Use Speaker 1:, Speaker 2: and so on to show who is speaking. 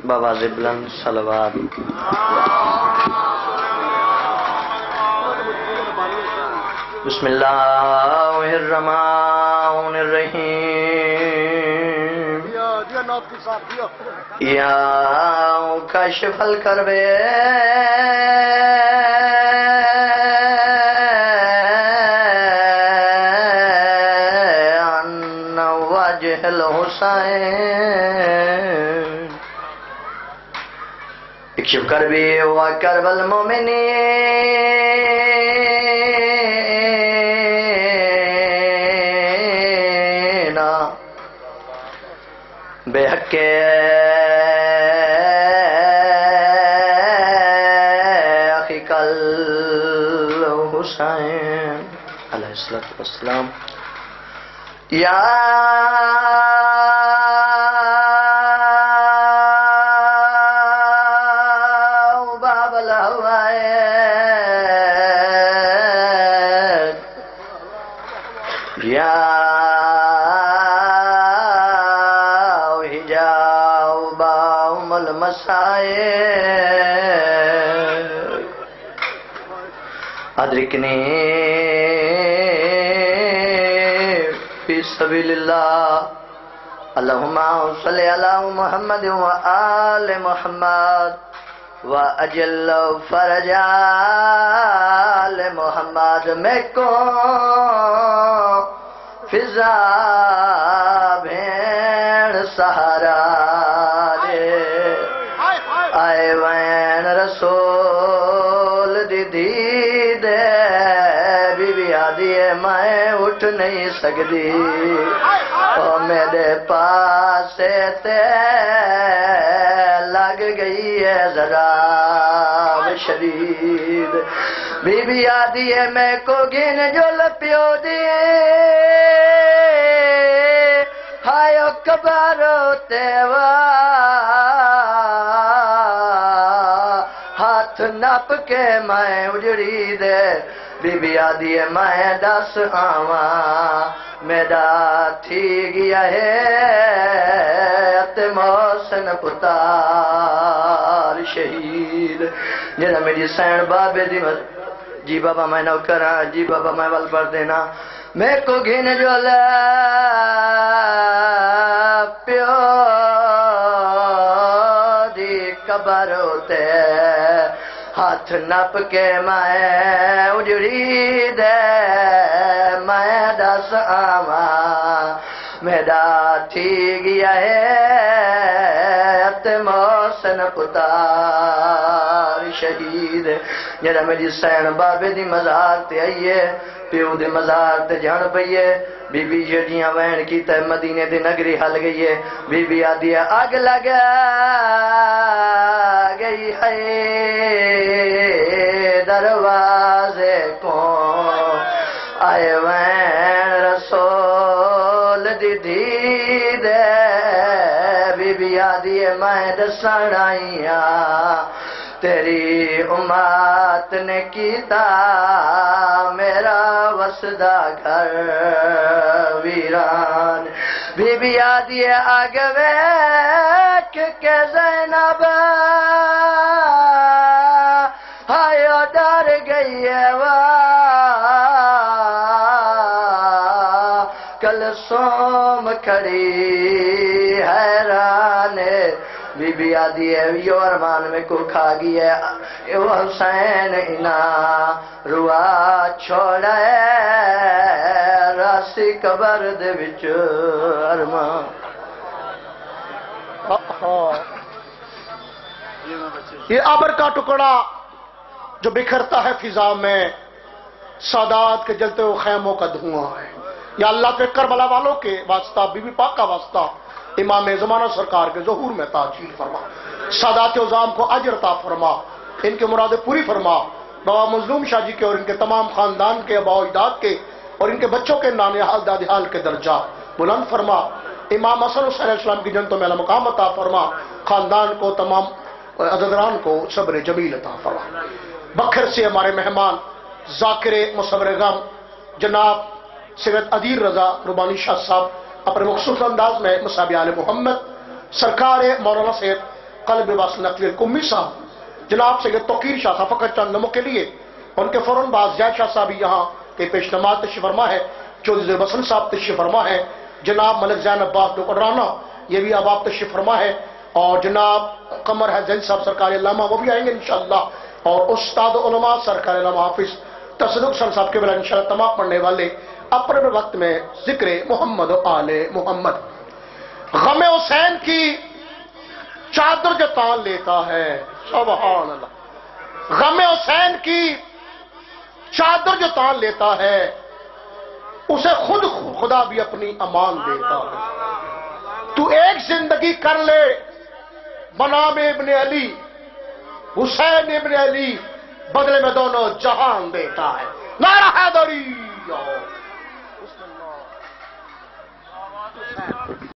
Speaker 1: بآواز بلند صلوات. بسم اللہ الرحمن الرحیم. یا کاشف الکرب عن وجه الحسین اکشف کربی و کرب المؤمنین بے حق اخیک الحسین علیہ السلام. یا باب الہوائد یا حجاب ام المسائل ادرکنی فی سبیل اللہ. اللہم صلی علی محمد و آل محمد و اجل فرج آل محمد. میں کو فضا بھین سہارا دے آئے وین رسول دی دے بی بی آدھی ہے میں اٹھ نہیں سکتی اور میرے پاس تے لگ گئی ہے ذراب شدید. بی بی آدھی ہے میں کو گن جو لپیو دیے ہائیو کبارو تیوا ہاتھ نپ کے میں اجڑی دے. بی بی آدھی ہے میں دس آواں میرا تھی گیا ہے محسن پتار شہید جنہا میری سین بابے دی جی بابا میں نوکرا جی بابا میں ول پر دینا میں کو گھن جو پیو دی قبر ہوتے ہاتھ نپ کے میں اجڑی دے میں دس آواں میرا تھی گیا ہے محسن پتار شہید جنہا میری سین بابے دی مزار تے آئیے پیو دے مزار تے جان پئیے. بی بی جڑیاں وین کی تے مدینے دے نگری حل گئی ہے. بی بی آدھی ہے آگ لگا گئی ہے دروازے کو آئے وین رسول دی دے. بی بی آدھی ہے میں دسن آئیاں تیری امت نے کیتا میرا وسدہ گھر ویران. بی بی آدھی ہے آگے ویک کے زینب ہائیو ڈر گئی ہے کلثوم کھڑی حیران. بی بی آدھی ہے یو ارمان میں کو کھا گئی ہے یو حسین انا روا چھوڑا ہے راسی قبر دے وچ ارمان.
Speaker 2: یہ آبر کا ٹکڑا جو بکھرتا ہے فضا میں سادات کے جلتے ہوئے خیموں کا دھواں ہے. یا اللہ کے کربلا والوں کے واسطہ بی بی پاک کا واسطہ امام زمانہ سرکار کے ظہور میں تاجیل فرما. سادات عظام کو اجر عطا فرما ان کے مرادیں پوری فرما. بابا مظلوم شاہ جی کے اور ان کے تمام خاندان کے اباء و اجداد کے اور ان کے بچوں کے نانحال دادحال کے درجات بلند فرما. امام حسن حسین علیہ السلام کی جنتوں میں مقام عطا فرما. خاندان کو تمام عزدران کو صبر جمیل عطا فرما. بکھر سے ہمارے مہمان ذاکر مصور غم جناب سید عدیر رضا ربانی شاہ صاحب اپنے مخصوص انداز میں مصحف آل محمد سرکار مولانا سید قلب واصل نقوی القمی صاحب جناب سید توقیر شاہ صاحب فقط چند لمحوں کے لیے ان کے فوراً بعد زید شاہ صاحب یہاں کے پیش نماز تشریف فرما ہے، چودھری وسن صاحب تشریف فرما ہے، جناب ملک زین عباس نوکرانا یہ بھی اب آپ تشریف فرما ہے، اور جناب قمر ہے زین صاحب سرکار علامہ وہ بھی آئیں گے انشاءاللہ، اور استاد علماء سرکار علامہ حافظ تصدق سر صاحب کے بلا انشاءاللہ تمام پڑھنے والے اپنے وقت میں ذکر محمد و آل محمد۔ غم حسین کی چادر جو تان لیتا ہے، سبحان اللہ، غم حسین کی چادر جو تان لیتا ہے اسے خود خدا بھی اپنی امان دیتا ہے۔ تو ایک زندگی کر لے بنام ابن علی، حسین ابن علی بدلے میں دونوں جہان دیتا ہے۔ نعرہ حیدری